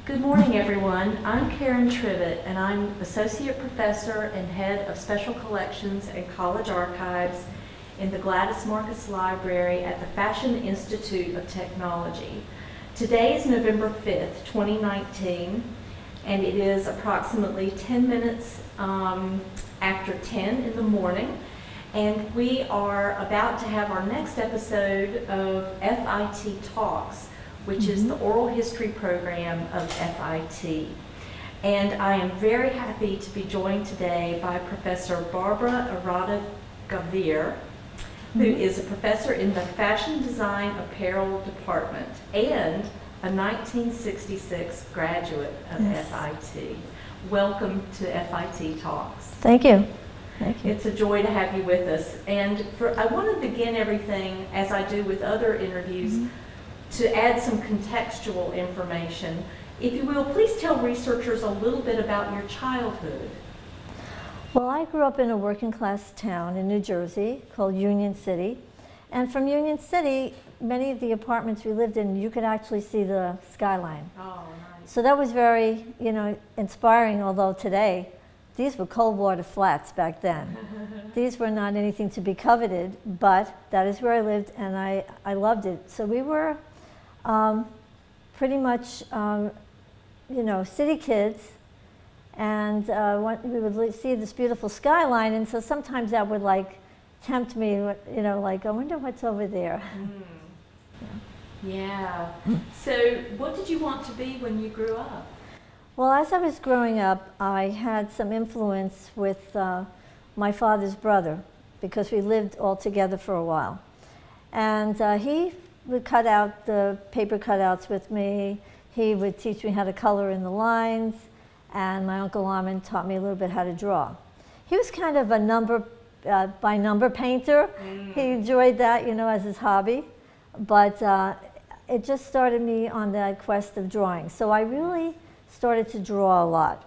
Good morning, everyone. I'm Karen Trivette, and I'm Associate Professor and Head of Special Collections and College Archives in the Gladys Marcus Library at the Fashion Institute of Technology. Today is November 5th, 2019, and it is approximately 10 minutes after 10 in the morning, and we are about to have our next episode of FIT Talks, which is the oral history program of FIT. And I am very happy to be joined today by Professor Barbara Arata-Gavere, who is a professor in the Fashion Design Apparel Department and a 1966 graduate of FIT. Welcome to FIT Talks. Thank you. Thank you. It's a joy to have you with us. And I want to begin everything, as I do with other interviews, to add some contextual information. If you will, please tell researchers a little bit about your childhood. Well, I grew up in a working class town in New Jersey called Union City. And from Union City, many of the apartments we lived in, you could actually see the skyline. Oh, nice. So that was very, inspiring, although today, these were cold water flats back then. These were not anything to be coveted, but that is where I lived, and I loved it. So we were pretty much, city kids, and we would see this beautiful skyline, and so sometimes that would tempt me, I wonder what's over there. Yeah. So what did you want to be when you grew up? Well, as I was growing up, I had some influence with my father's brother, because we lived all together for a while. And he would cut out the paper cutouts with me. He would teach me how to color in the lines, and my Uncle Armin taught me a little bit how to draw. He was kind of a number by number painter. He enjoyed that, as his hobby. But it just started me on that quest of drawing. So I really started to draw a lot.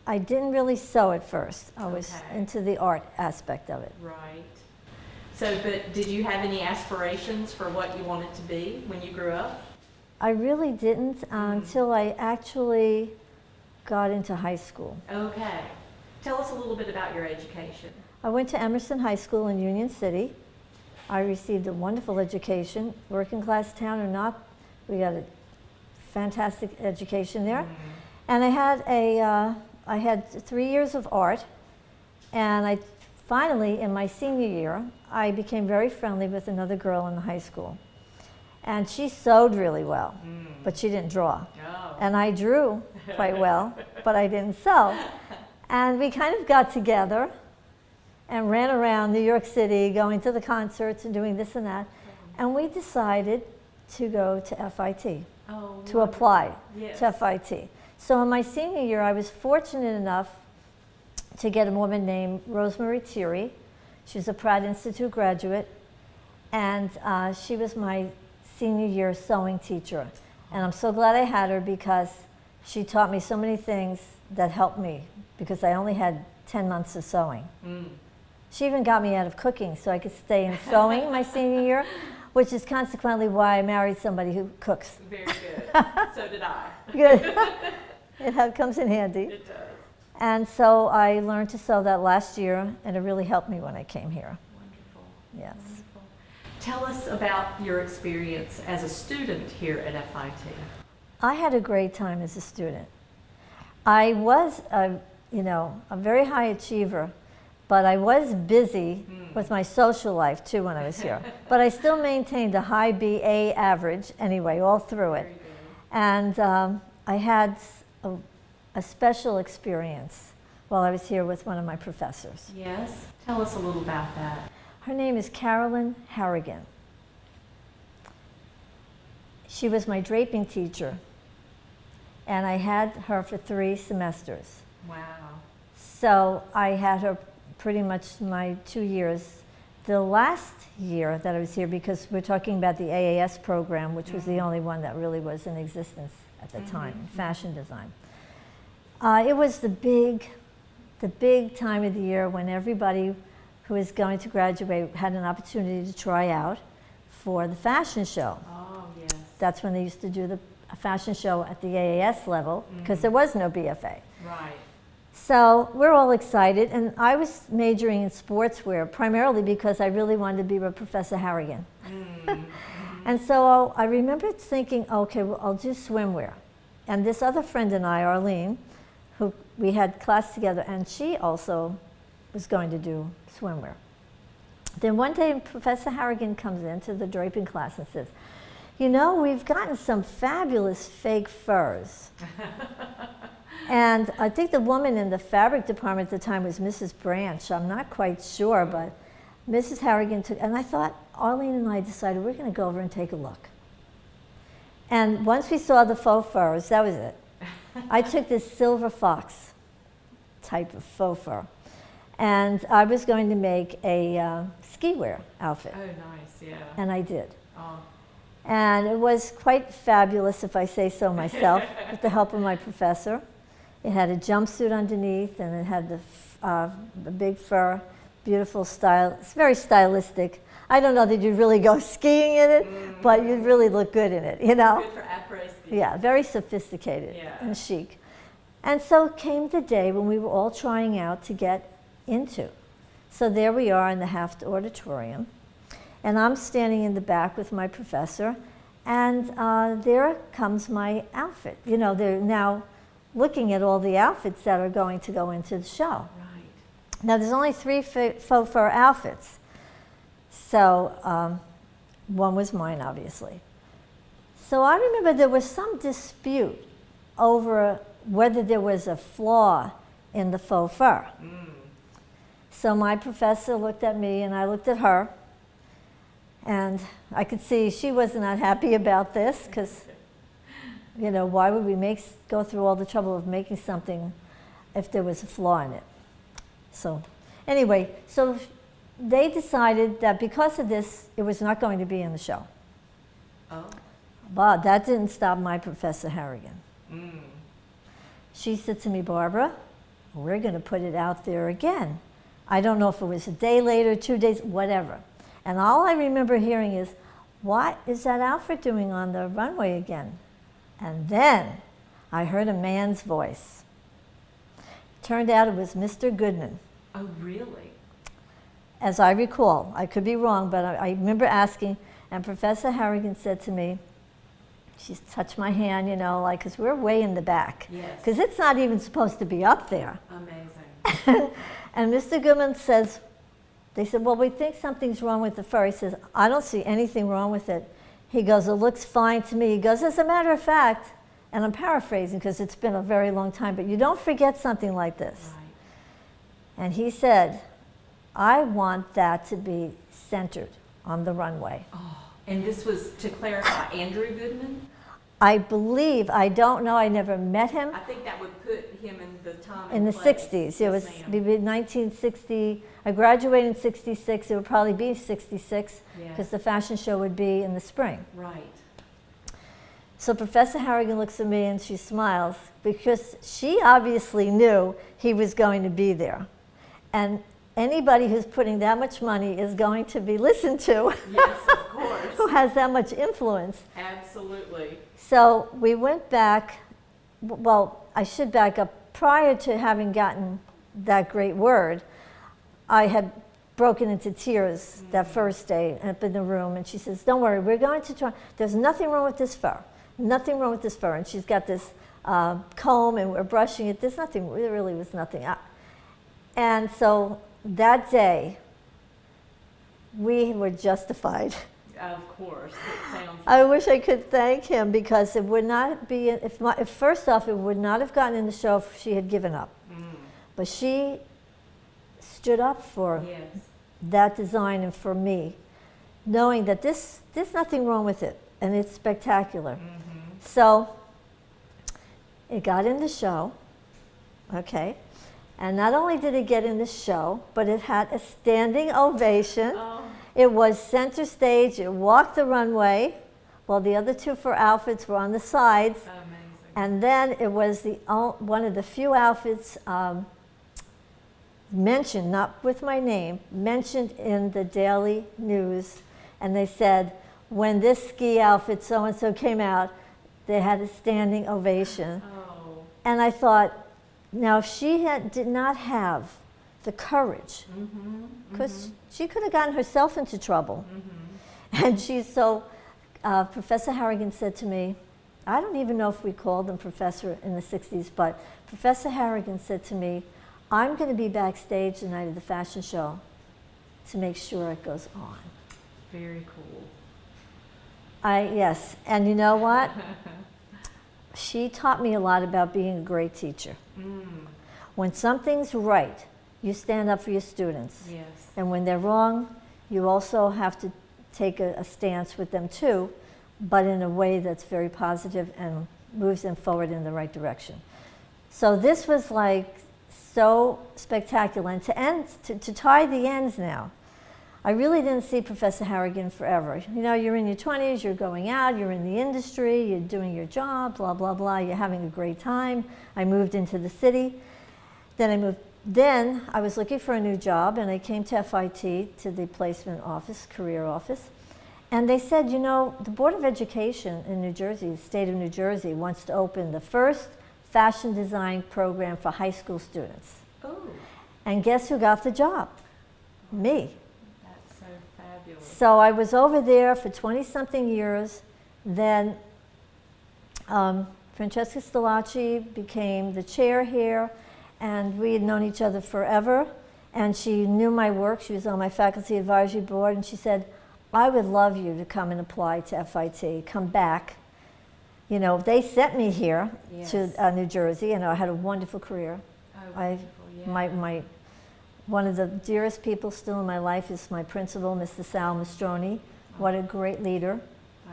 I didn't really sew at first. I was into the art aspect of it. Right. So, but did you have any aspirations for what you wanted to be when you grew up? I really didn't until I actually got into high school. Okay. Tell us a little bit about your education. I went to Emerson High School in Union City. I received a wonderful education. Working class town or not, we got a fantastic education there. And I had 3 years of art, and I finally, in my senior year, I became very friendly with another girl in the high school. And she sewed really well, but she didn't draw. Oh. And I drew quite well, but I didn't sew. And we kind of got together and ran around New York City, going to the concerts and doing this and that. And we decided to go to FIT, to apply to FIT. So in my senior year, I was fortunate enough to get a woman named Rosemary Thierry. She was a Pratt Institute graduate, and she was my senior year sewing teacher. And I'm so glad I had her, because she taught me so many things that helped me, because I only had 10 months of sewing. She even got me out of cooking so I could stay in sewing my senior year, which is consequently why I married somebody who cooks. Very good. So did I. Good. It comes in handy. It does. And so I learned to sew that last year, and it really helped me when I came here. Wonderful. Yes. Wonderful. Tell us about your experience as a student here at FIT. I had a great time as a student. I was a very high achiever, but I was busy with my social life too when I was here. But I still maintained a high BA average anyway, all through it. And I had a special experience while I was here with one of my professors. Yes? Tell us a little about that. Her name is Karen Harrigan. She was my draping teacher, and I had her for 3 semesters. Wow. So I had her pretty much my 2 years. The last year that I was here, because we're talking about the AAAS program, which was the only one that really was in existence at the time, in fashion design. It was the big time of the year when everybody who was going to graduate had an opportunity to try out for the fashion show. Oh, yes. That's when they used to do the a fashion show at the AAS level because there was no BFA. Right. So we're all excited, and I was majoring in sportswear primarily because I really wanted to be with Professor Harrigan. And so I remember thinking, okay, well, I'll do swimwear. And this other friend and I, Arlene, who we had class together, and she also was going to do swimwear. Then one day Professor Harrigan comes into the draping class and says, you know, we've gotten some fabulous fake furs. And I think the woman in the fabric department at the time was Mrs. Branch. I'm not quite sure, but Mrs. Harrigan took, and I thought, Arlene and I decided we're going to go over and take a look. And once we saw the faux furs, that was it. I took this silver fox type of faux fur, and I was going to make a ski wear outfit. Oh, nice, yeah. And I did. Oh. And it was quite fabulous, if I say so myself, with the help of my professor. It had a jumpsuit underneath, and it had the big fur, beautiful style. It's very stylistic. I don't know that you'd really go skiing in it, but you'd really look good in it, you know? Good for après ski. Yeah, very sophisticated and chic. And so came the day when we were all trying out to get into. So there we are in the Haft Auditorium, and I'm standing in the back with my professor, and there comes my outfit. You know, they're now looking at all the outfits that are going to go into the show. Right. Now, there's only 3 faux fur outfits. So one was mine, obviously. So I remember there was some dispute over whether there was a flaw in the faux fur. So my professor looked at me, and I looked at her, and I could see she was not happy about this because, you know, why would we go through all the trouble of making something if there was a flaw in it? So anyway, so they decided that because of this, it was not going to be in the show. Oh. But that didn't stop my Professor Harrigan. She said to me, Barbara, we're going to put it out there again. I don't know if it was a day later, 2 days, whatever. And all I remember hearing is, what is that outfit doing on the runway again? And then I heard a man's voice. Turned out it was Mr. Goodman. Oh, really? As I recall, I could be wrong, but I remember asking, and Professor Harrigan said to me, she touched my hand, you know, like, because we're way in the back. Yes. Because it's not even supposed to be up there. Amazing. And Mr. Goodman says, they said, well, we think something's wrong with the fur. He says, I don't see anything wrong with it. He goes, it looks fine to me. He goes, as a matter of fact, and I'm paraphrasing because it's been a very long time, but you don't forget something like this. Right. And he said, I want that to be centered on the runway. Oh, and this was, to clarify, Andrew Goodman? I believe, I don't know, I never met him. I think that would put him in the time In the place. 60s. It was Yes, ma'am. maybe 1960. I graduated in 66. It would probably be 66 Yeah. because the fashion show would be in the spring. Right. So Professor Harrigan looks at me and she smiles because she obviously knew he was going to be there. And anybody who's putting that much money is going to be listened to. Yes, of course. Who has that much influence. Absolutely. So we went back, well, I should back up. Prior to having gotten that great word, I had broken into tears that first day up in the room, and she says, don't worry, we're going to try, there's nothing wrong with this fur, nothing wrong with this fur. And she's got this comb, and we're brushing it. There's nothing, there really was nothing. And so that day, we were justified. Of course. It sounds I wish I could thank him because it would not be, if first off, it would not have gotten in the show if she had given up. But she stood up for yes. that design and for me, knowing that there's nothing wrong with it, and it's spectacular. So it got in the show, okay, and not only did it get in the show, but it had a standing ovation. Oh. It was center stage. It walked the runway, while the other 2 for outfits were on the sides. Amazing. And then it was one of the few outfits mentioned, not with my name, mentioned in the Daily News. And they said, when this ski outfit so-and-so came out, They had a standing ovation. Oh. And I thought, now if she did not have the courage, because she could have gotten herself into trouble. And Professor Harrigan said to me, I don't even know if we called him professor in the 60s, but Professor Harrigan said to me, I'm going to be backstage the night of the fashion show to make sure it goes on. Very cool. Yes, and you know what? She taught me a lot about being a great teacher. When something's right, you stand up for your students. Yes. And when they're wrong, you also have to take a stance with them too, but in a way that's very positive and moves them forward in the right direction. So this was like so spectacular. And to tie the ends now, I really didn't see Professor Harrigan forever. You know, you're in your 20s, you're going out, you're in the industry, you're doing your job, blah, blah, blah, you're having a great time. I moved into the city. Then I was looking for a new job, and I came to FIT, to the placement office, career office. And they said, you know, the Board of Education in New Jersey, the state of New Jersey, wants to open the first fashion design program for high school students. Oh. And guess who got the job? Me. That's so fabulous. So I was over there for 20-something years. Then Francesca Stolacci became the chair here, and we had known each other forever. And she knew my work. She was on my faculty advisory board, and she said, I would love you to come and apply to FIT, come back. You know, they sent me here to New Jersey, and I had a wonderful career. Oh, wonderful, yeah. One of the dearest people still in my life is my principal, Mr. Sal Mastroni. What a great leader. Wow.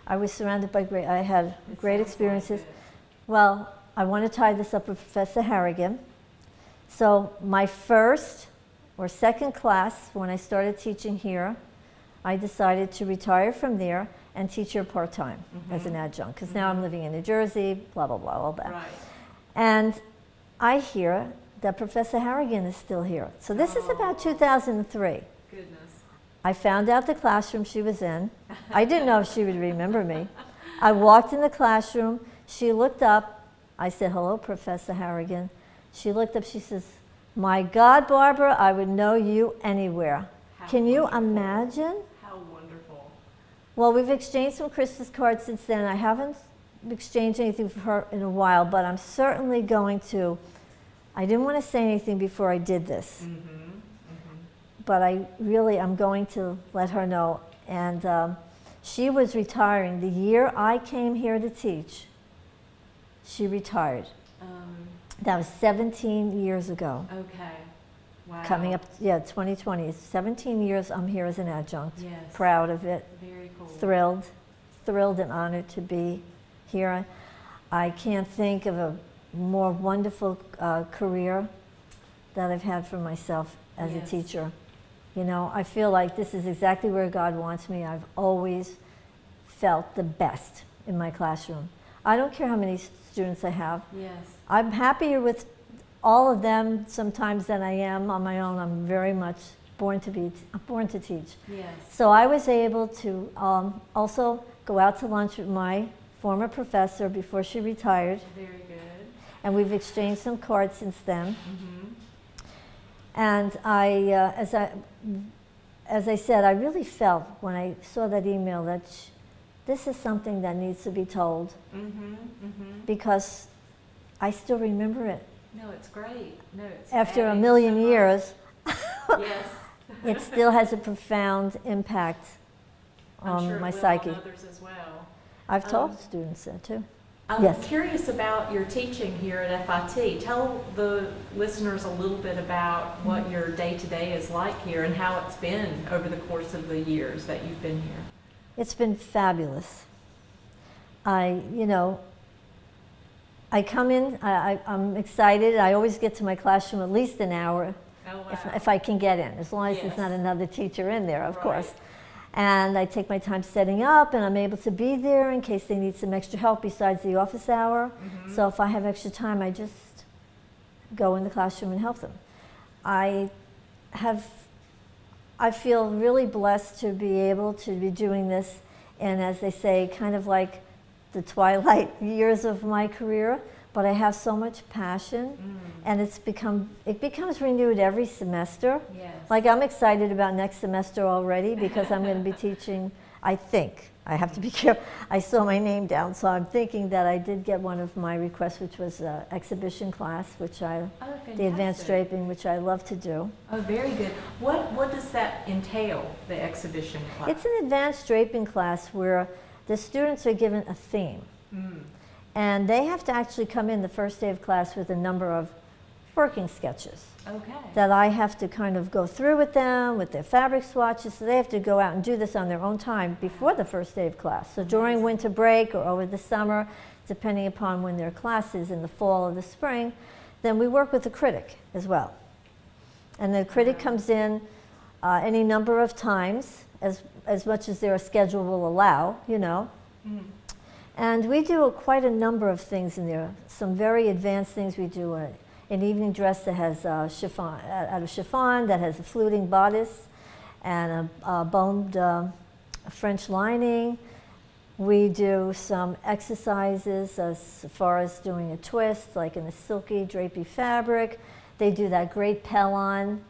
I was surrounded by I had great experiences. Like well, I want to tie this up with Professor Harrigan. So my first or second class, when I started teaching here, I decided to retire from there and teach here part-time as an adjunct, because now I'm living in New Jersey, blah, blah, blah, all that. Right. And I hear that Professor Harrigan is still here. So this is about 2003. Goodness. I found out the classroom she was in. I didn't know if she would remember me. I walked in the classroom. She looked up. I said, hello, Professor Harrigan. She looked up. She says, my God, Barbara, I would know you anywhere. Can you imagine? How wonderful. Well, we've exchanged some Christmas cards since then. I haven't exchanged anything for her in a while, but I'm certainly going to. I didn't want to say anything before I did this. But I'm going to let her know. And she was retiring. The year I came here to teach, she retired. That was 17 years ago. Okay. Wow. Coming up, 2020. 17 years I'm here as an adjunct. Yes. Proud of it. Very cool. Thrilled and honored to be here. I can't think of a more wonderful career that I've had for myself as a teacher. You know, I feel like this is exactly where God wants me. I've always felt the best in my classroom. I don't care how many students I have. Yes. I'm happier with all of them sometimes than I am on my own. I'm very much born to teach. Yes. So I was able to also go out to lunch with my former professor before she retired. Very good. And we've exchanged some cards since then. And as I said, I really felt when I saw that email that this is something that needs to be told, because I still remember it. No, it's great. No, it's after a million years. Yes. It still has a profound impact on sure my it will psyche. on others as well. I've told students that too. I'm Yes. curious about your teaching here at FIT. Tell the listeners a little bit about what your day-to-day is like here and how it's been over the course of the years that you've been here. It's been fabulous. I come in, I'm excited. I always get to my classroom at least an hour if I can get in, as long as there's not another teacher in there, of course. And I take my time setting up, and I'm able to be there in case they need some extra help besides the office hour. So if I have extra time, I just go in the classroom and help them. I feel really blessed to be able to be doing this, and as they say, kind of like the twilight years of my career, but I have so much passion, and it becomes renewed every semester. Yes. Like I'm excited about next semester already because I'm going to be teaching, I think, I have to be careful, I saw my name down, so I'm thinking that I did get one of my requests, which was an exhibition class, which the advanced draping, which I love to do. Oh, very good. What does that entail, the exhibition class? It's an advanced draping class where the students are given a theme. And they have to actually come in the first day of class with a number of working sketches. Okay. That I have to kind of go through with them, with their fabric swatches, so they have to go out and do this on their own time before the first day of class. So during winter break or over the summer, depending upon when their class is in the fall or the spring, then we work with the critic as well. And the critic comes in any number of times, as much as their schedule will allow, you know. And we do quite a number of things in there. Some very advanced things. We do an evening dress that has chiffon, out of chiffon, that has a fluting bodice and a bombed French lining. We do some exercises as far as doing a twist, like in a silky, drapey fabric. They do that great Pellon,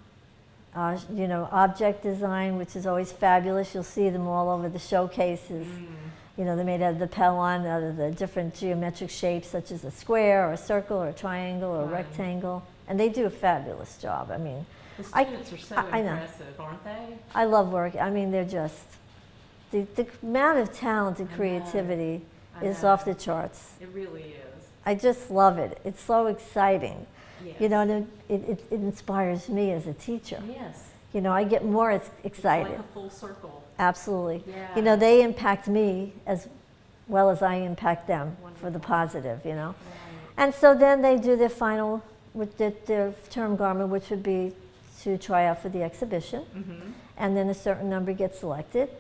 you know, object design, which is always fabulous. You'll see them all over the showcases. You know, they're made out of the Pellon, out of the different geometric shapes, such as a square or a circle or a triangle or a rectangle. And they do a fabulous job. I mean, the students are so I know. impressive, aren't they? I love work. I mean, they're just, the amount of talent and creativity is off the charts. It really is. I just love it. It's so exciting. Yes. You know, and it inspires me as a teacher. Yes. You know, I get more excited. It's like a full circle. Absolutely. Yeah. You know, they impact me as well as I impact them Wonderful. for the positive, you know. Right. And so then they do their final, with their term garment, which would be to try out for the exhibition. And then a certain number gets selected.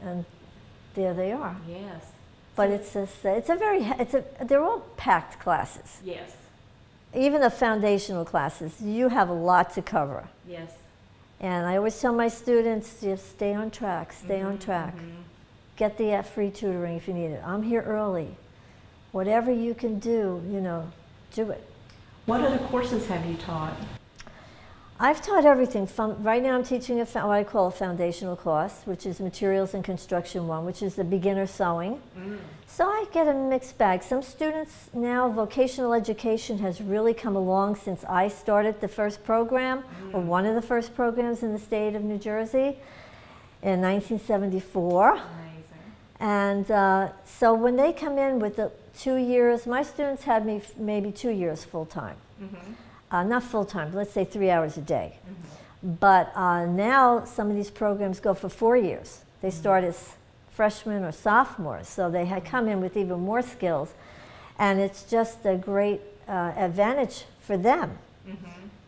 And there they are. Yes. But they're all packed classes. Yes. Even the foundational classes, you have a lot to cover. Yes. And I always tell my students, just stay on track, stay on track. Get the free tutoring if you need it. I'm here early. Whatever you can do, you know, do it. What other courses have you taught? I've taught everything. Right now I'm teaching what I call a foundational course, which is Materials and Construction 1, which is the beginner sewing. So I get a mixed bag. Some students now, vocational education has really come along since I started the first program, or one of the first programs in the state of New Jersey in 1974. Amazing. And so when they come in with the 2 years, my students had me maybe 2 years full-time. Not full-time, but let's say 3 hours a day. But now some of these programs go for 4 years. They start as freshmen or sophomores, so they had come in with even more skills. And it's just a great advantage for them.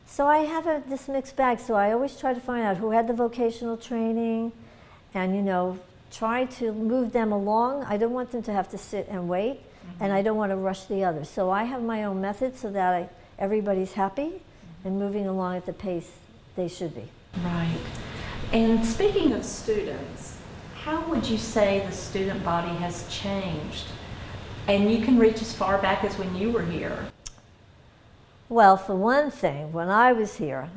So I have this mixed bag, so I always try to find out who had the vocational training and, you know, try to move them along. I don't want them to have to sit and wait, and I don't want to rush the others. So I have my own method so that everybody's happy and moving along at the pace they should be. Right. And speaking of students, how would you say the student body has changed? And you can reach as far back as when you were here. Well, for one thing, when I was here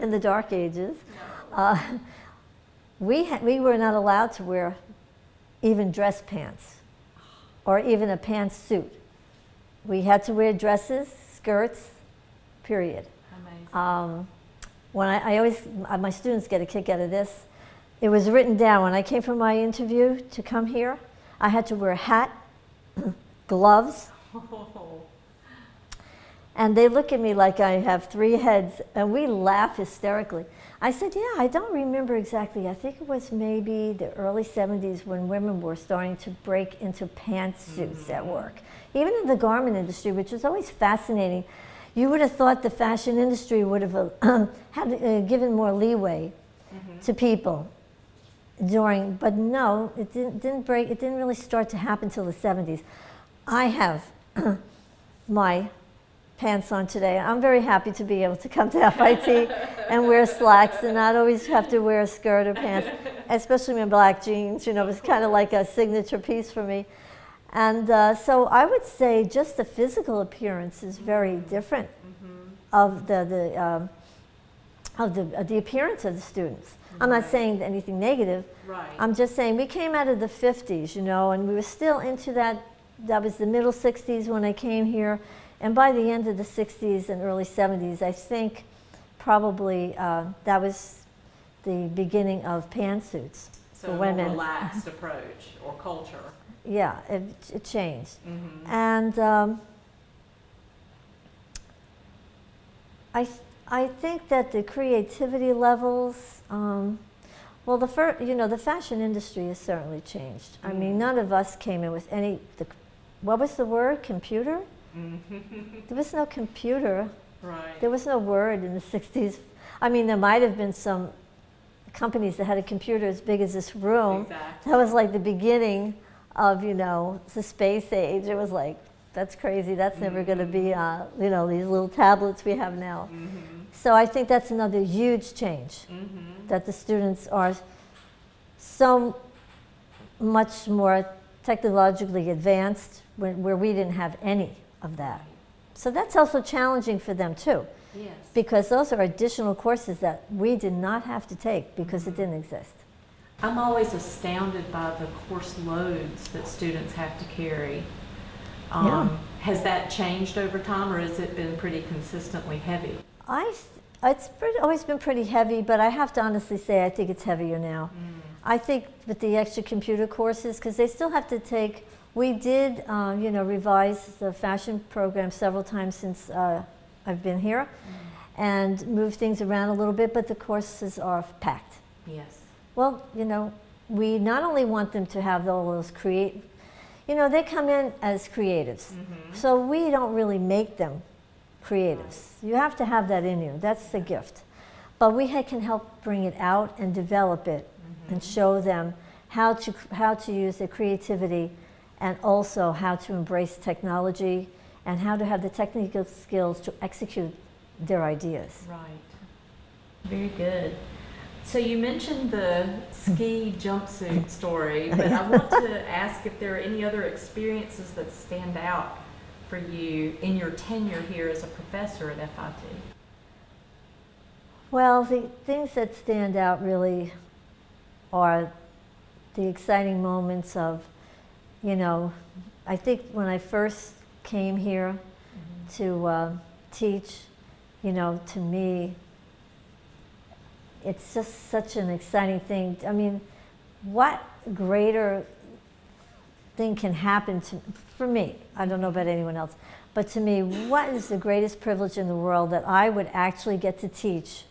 in the dark ages, we were not allowed to wear even dress pants or even a pantsuit. We had to wear dresses, skirts, period. Amazing. When I always, my students get a kick out of this. It was written down when I came for my interview to come here. I had to wear a hat, gloves, and they look at me like I have 3 heads, and we laugh hysterically. I said, yeah, I don't remember exactly. I think it was maybe the early 70s when women were starting to break into pantsuits at work. Even in the garment industry, which is always fascinating, you would have thought the fashion industry would have given more leeway to people during, but no, it didn't break. It didn't really start to happen until the 70s. I have my pants on today. I'm very happy to be able to come to FIT and wear slacks and not always have to wear a skirt or pants, especially in black jeans. You know, it's kind of like a signature piece for me. And so I would say just the physical appearance is very different of the appearance of the students. I'm not saying anything negative. Right. I'm just saying we came out of the 50s, you know, and we were still into that was the middle 60s when I came here. And by the end of the 60s and early 70s, I think probably that was the beginning of pantsuits So for a women. more relaxed approach or culture. Yeah, it changed. Mm-hmm. And I think that the creativity levels, well, the fashion industry has certainly changed. I mean, none of us came in with what was the word? Computer? There was no computer. Right. There was no word in the 60s. I mean, there might have been some companies that had a computer as big as this room. Exactly. That was like the beginning of, you know, the space age. It was like, that's crazy. That's never going to be, you know, these little tablets we have now. So I think that's another huge change, that the students are so much more technologically advanced where we didn't have any of that. So that's also challenging for them too, Yes. because those are additional courses that we did not have to take because it didn't exist. I'm always astounded by the course loads that students have to carry. Has that changed over time, or has it been pretty consistently heavy? Always been pretty heavy, but I have to honestly say I think it's heavier now. I think with the extra computer courses, because they still have to take, we did you know, revise the fashion program several times since I've been here and move things around a little bit, but the courses are packed. Yes. Well, you know, we not only want them to have all those you know, they come in as creatives. So we don't really make them creatives. You have to have that in you. That's the gift. But we can help bring it out and develop it and show them how to use their creativity and also how to embrace technology and how to have the technical skills to execute their ideas. Right. Very good. So you mentioned the ski jumpsuit story, but I want to ask if there are any other experiences that stand out for you in your tenure here as a professor at FIT. Well, the things that stand out really are the exciting moments of, you know, I think when I first came here to teach, you know, to me, it's just such an exciting thing. I mean, what greater thing can happen for me? I don't know about anyone else, but to me, what is the greatest privilege in the world that I would actually get to teach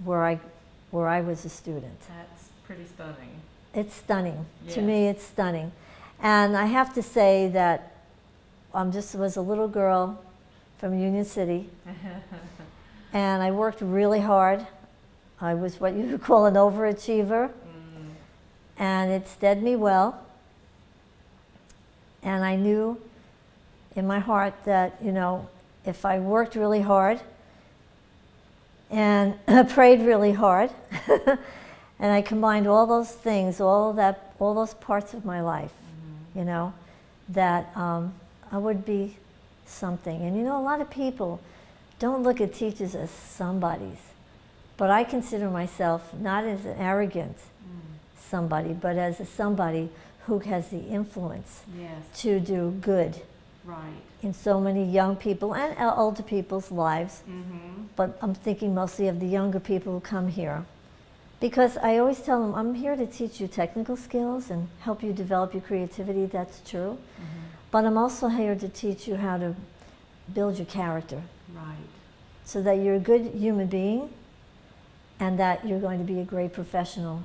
where I was a student? That's pretty stunning. It's stunning. Yes. To me, it's stunning. And I have to say that I was a little girl from Union City, and I worked really hard. I was what you would call an overachiever, and it steadied me well. And I knew in my heart that, you know, if I worked really hard and prayed really hard, and I combined all those things, all those parts of my life, you know, that I would be something. And you know, a lot of people don't look at teachers as somebodies. But I consider myself not as an arrogant somebody, but as somebody who has the influence to do good in so many young people and older people's lives. But I'm thinking mostly of the younger people who come here. Because I always tell them, I'm here to teach you technical skills and help you develop your creativity, that's true. But I'm also here to teach you how to build your character. So that you're a good human being, and that you're going to be a great professional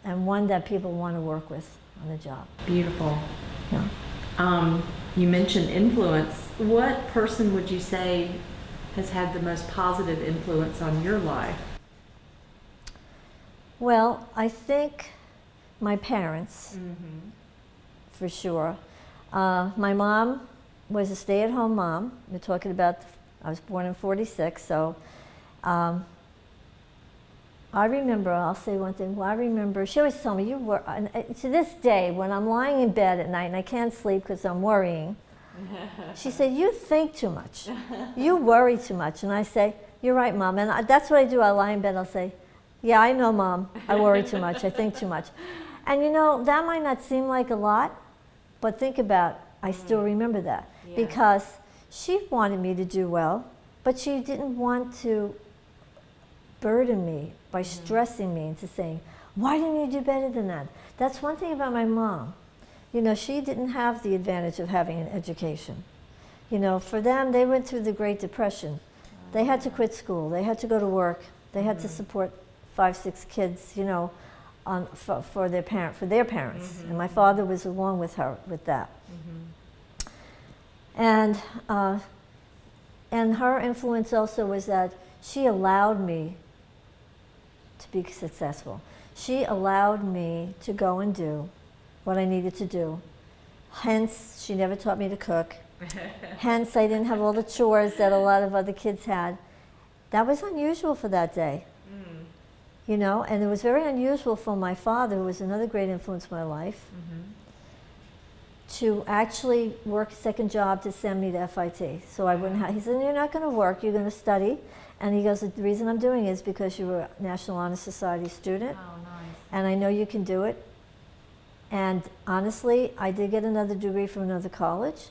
and one that people want to work with on the job. Beautiful. Yeah. You mentioned influence. What person would you say has had the most positive influence on your life? Well, I think my parents, for sure. My mom was a stay-at-home mom. We're talking about, I was born in '46, so I remember, I'll say one thing, well, I remember, she always told me, you were, and to this day, when I'm lying in bed at night and I can't sleep because I'm worrying, she said, you think too much. You worry too much. And I say, you're right, Mom. And that's what I do. I lie in bed, I'll say, yeah, I know, Mom. I worry too much. I think too much. And you know, that might not seem like a lot, but think about, I still remember that. Yes. Because she wanted me to do well, but she didn't want to burden me by stressing me into saying, why didn't you do better than that? That's one thing about my mom. You know, she didn't have the advantage of having an education. You know, for them, they went through the Great Depression. They had to quit school. They had to go to work. They had to support 5, 6 kids, you know, for their parents. And my father was along with her with that. And her influence also was that she allowed me to be successful. She allowed me to go and do what I needed to do. Hence, she never taught me to cook. Hence, I didn't have all the chores that a lot of other kids had. That was unusual for that day. You know, and it was very unusual for my father, who was another great influence in my life, to actually work a second job to send me to FIT. So I wouldn't have, he said, you're not going to work, you're going to study. And he goes, the reason I'm doing it is because you were a National Honor Society student. Oh, nice. And I know you can do it. And honestly, I did get another degree from another college,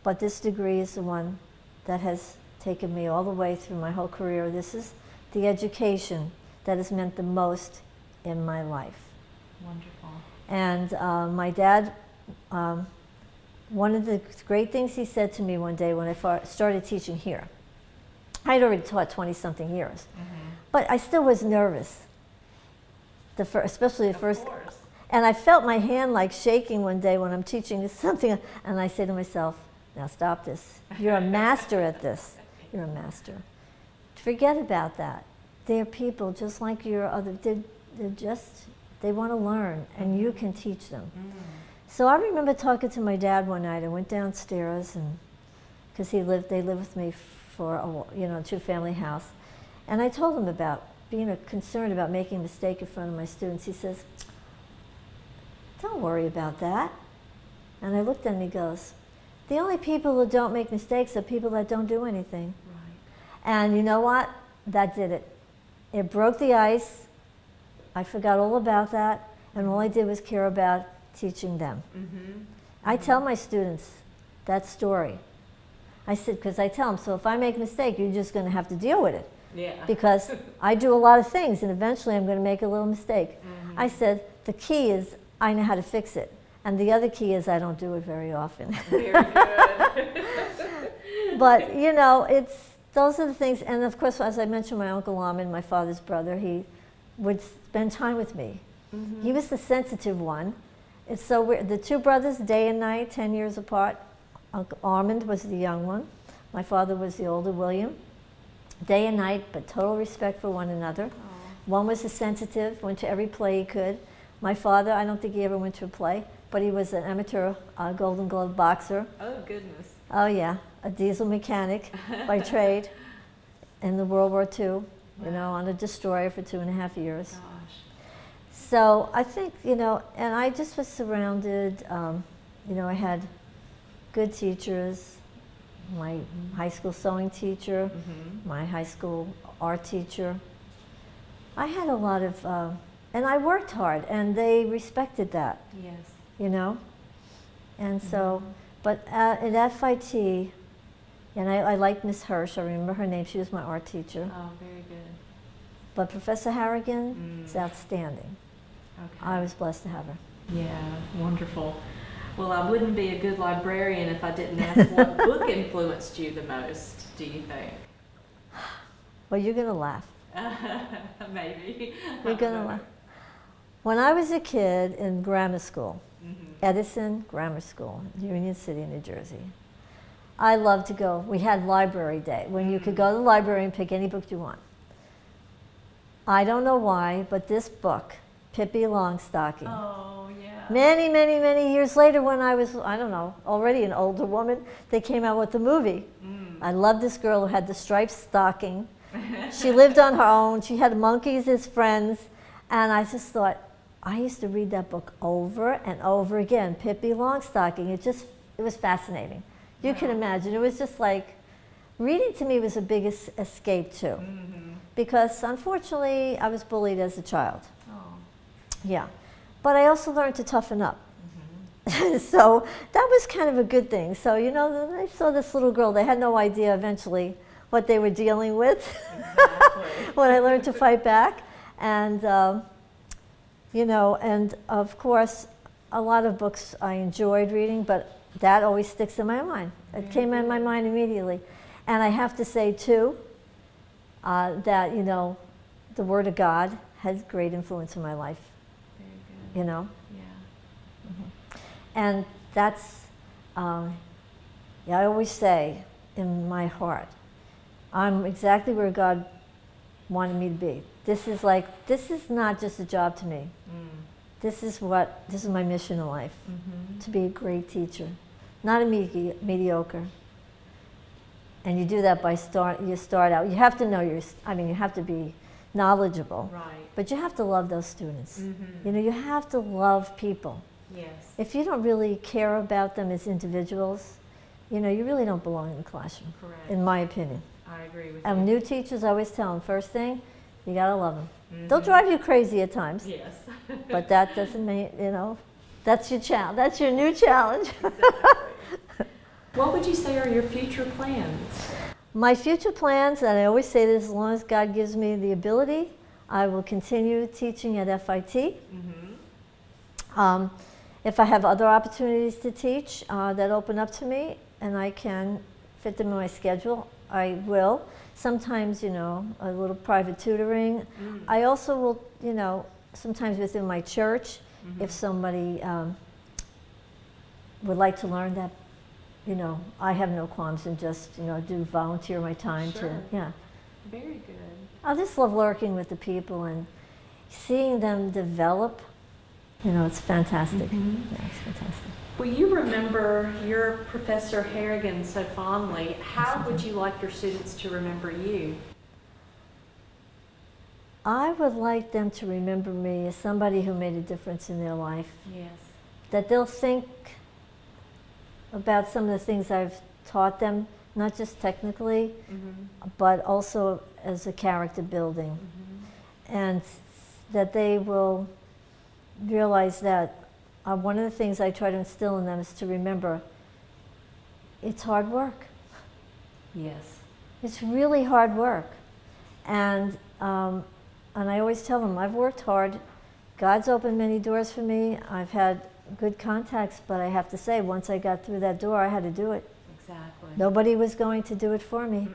but this degree is the one that has taken me all the way through my whole career. This is the education that has meant the most in my life. Wonderful. And my dad, one of the great things he said to me one day when I started teaching here, I'd already taught 20-something years, but I still was nervous, especially the first. Of course. And I felt my hand like shaking one day when I'm teaching something, and I say to myself, now stop this. You're a master at this. You're a master. Forget about that. They're people just like your other, they want to learn, and you can teach them. So I remember talking to my dad one night. I went downstairs, and because they lived with me for a 2-family house, and I told him about being concerned about making a mistake in front of my students. He says, don't worry about that. And I looked at him, he goes, the only people who don't make mistakes are people that don't do anything. Right. And you know what? That did it. It broke the ice. I forgot all about that, and all I did was care about teaching them. I tell my students that story. I said, because I tell them, so if I make a mistake, you're just going to have to deal with it. Yeah. Because I do a lot of things, and eventually I'm going to make a little mistake. I said, the key is I know how to fix it. And the other key is I don't do it very often. Very good. But, you know, those are the things. And of course, as I mentioned, my Uncle Ahmed, my father's brother, he would spend time with me. He was the sensitive one. It's so weird. The 2 brothers, day and night, 10 years apart. Uncle Armand was the young one. My father was the older William. Day and night, but total respect for one another. Aww. One was the sensitive, went to every play he could. My father, I don't think he ever went to a play, but he was an amateur Golden Glove boxer. Oh, goodness. Oh, yeah, a diesel mechanic by trade in the World War II, you know, on a destroyer for 2.5 years. Gosh. So I think, you know, and I just was surrounded, you know, I had good teachers, my high school sewing teacher, my high school art teacher. I had a lot of, and I worked hard, and they respected that. Yes. You know? And so, but at FIT, and I liked Miss Hirsch, I remember her name, she was my art teacher. Oh, very good. But Professor Harrigan is outstanding. Okay. I was blessed to have her. Yeah, wonderful. Well, I wouldn't be a good librarian if I didn't ask what book influenced you the most, do you think? Well, you're going to laugh. Maybe. You're going to laugh. When I was a kid in grammar school, Edison Grammar School, Union City, New Jersey, I loved to go. We had library day when you could go to the library and pick any book you want. I don't know why, but this book, Pippi Longstocking. Oh, yeah. Many, many, many years later when I was, I don't know, already an older woman, they came out with the movie. I loved this girl who had the striped stocking. She lived on her own. She had monkeys as friends. And I just thought, I used to read that book over and over again, Pippi Longstocking. It was fascinating. You can imagine. It was just like, reading to me was a big escape too. Because unfortunately, I was bullied as a child. Yeah. But I also learned to toughen up. So that was kind of a good thing. So, you know, I saw this little girl. They had no idea eventually what they were dealing with when I learned to fight back. And, you know, and of course, a lot of books I enjoyed reading, but that always sticks in my mind. It came in my mind immediately. And I have to say, too, that, you know, the Word of God has great influence in my life. Very good. You know? Yeah. And that's, yeah, I always say in my heart, I'm exactly where God wanted me to be. This is not just a job to me. This is my mission in life, to be a great teacher, not a mediocre. And you do that by you start out, you have to know you have to be knowledgeable. Right. But you have to love those students. You know, you have to love people. Yes. If you don't really care about them as individuals, you know, you really don't belong in the classroom. Correct. In my opinion. I agree with And you. new teachers, I always tell them, first thing, you gotta love them. They'll drive you crazy at times, Yes. but that doesn't mean, you know, that's your challenge. That's your new challenge. Exactly. What would you say are your future plans? My future plans, and I always say this, as long as God gives me the ability, I will continue teaching at FIT. If I have other opportunities to teach that open up to me and I can fit them in my schedule, I will. Sometimes, you know, a little private tutoring. I also will, you know, sometimes within my church, if somebody would like to learn that, you know, I have no qualms in just, you know, do volunteer my time Sure. to, yeah. Very good. I just love working with the people and seeing them develop. You know, it's fantastic. Yeah, it's fantastic. Well, you remember your Professor Harrigan so fondly. How would you like your students to remember you? I would like them to remember me as somebody who made a difference in their life. Yes. That they'll think about some of the things I've taught them, not just technically, but also as a character building. And that they will realize that one of the things I try to instill in them is to remember it's hard work. Yes. It's really hard work. And I always tell them, I've worked hard. God's opened many doors for me. I've had good contacts, but I have to say, once I got through that door, I had to do it. Exactly. Nobody was going to do it for me.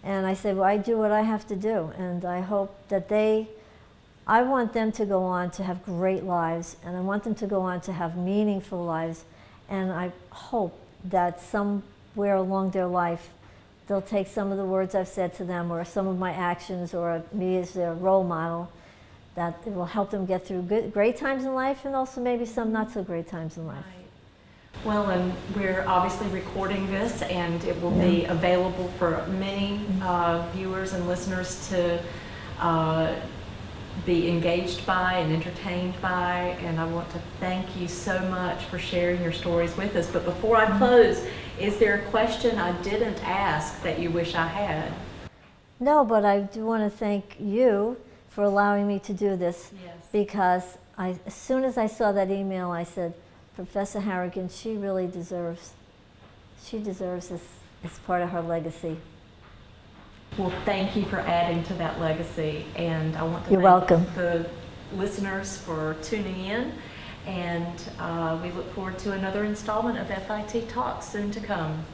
And I said, well, I do what I have to do. And I hope that I want them to go on to have great lives, and I want them to go on to have meaningful lives. And I hope that somewhere along their life, they'll take some of the words I've said to them, or some of my actions, or me as their role model, that it will help them get through great times in life, and also maybe some not so great times in life. Right. Well, and we're obviously recording this, and it will be available for many viewers and listeners to be engaged by and entertained by, and I want to thank you so much for sharing your stories with us. But before I close, is there a question I didn't ask that you wish I had? No, but I do want to thank you for allowing me to do this. Yes. Because as soon as I saw that email, I said, Professor Harrigan, she really deserves this as part of her legacy. Well, thank you for adding to that legacy, and I want to You're thank welcome. the listeners for tuning in, and we look forward to another installment of FIT Talks soon to come.